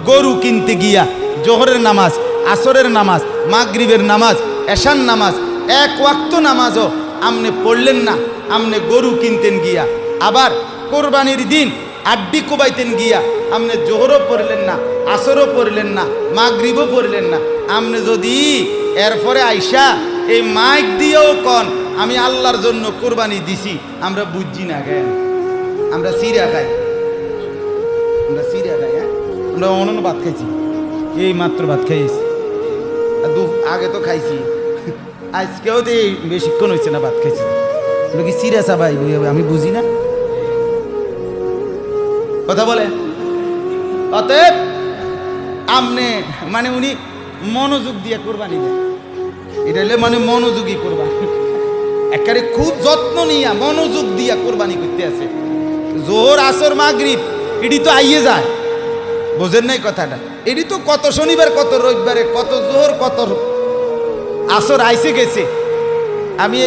গরু কিনতে গিয়া জোহরের নামাজ, আসরের নামাজ, মাগরিবের নামাজ, এশার নামাজ, এক ওয়াক্ত নামাজও আমনে পড়লেন না, আমনে গরু কিনতেন গিয়া। আবার কোরবানির দিন আড্ডি কোবাইতেন গিয়া আমনে জোহরও পড়লেন না, আসরও পড়লেন না, মাগরিবও পড়লেন না। আমনে যদি এরপরে আইসা এই মাইক দিয়েও কন আমি আল্লাহর জন্য কোরবানি দিছি, আমরা বুঝছি না কেন? আমরা সিরা খাই, আমরা সিরা খাই, হ্যাঁ আমরা অনন্য ভাত খাইছি, এই মাত্র ভাত খাইছি, আগে তো খাইছি, আজকেও তো বেশিক্ষণ হয়েছে না ভাত খাইছি। কি সিরা চাবাই আমি বুঝি না কথা বলে। অতএব আমনে মানে উনি মনোযোগ দিয়ে কোরবানি দেয়, এটা হলে মানে মনোযোগী কোরবানি, একেবারে খুব যত্ন নিয়া মনোযোগ দিয়া কোরবানি করতে আছে। জোহর আসর মাগরিব এটি তো আইয়ে যায়, বোঝেন নাই কথাটা? এটি তো কত শনিবার কত রবিবারে কত জোহর কত আসর আইসে গেছে। আমি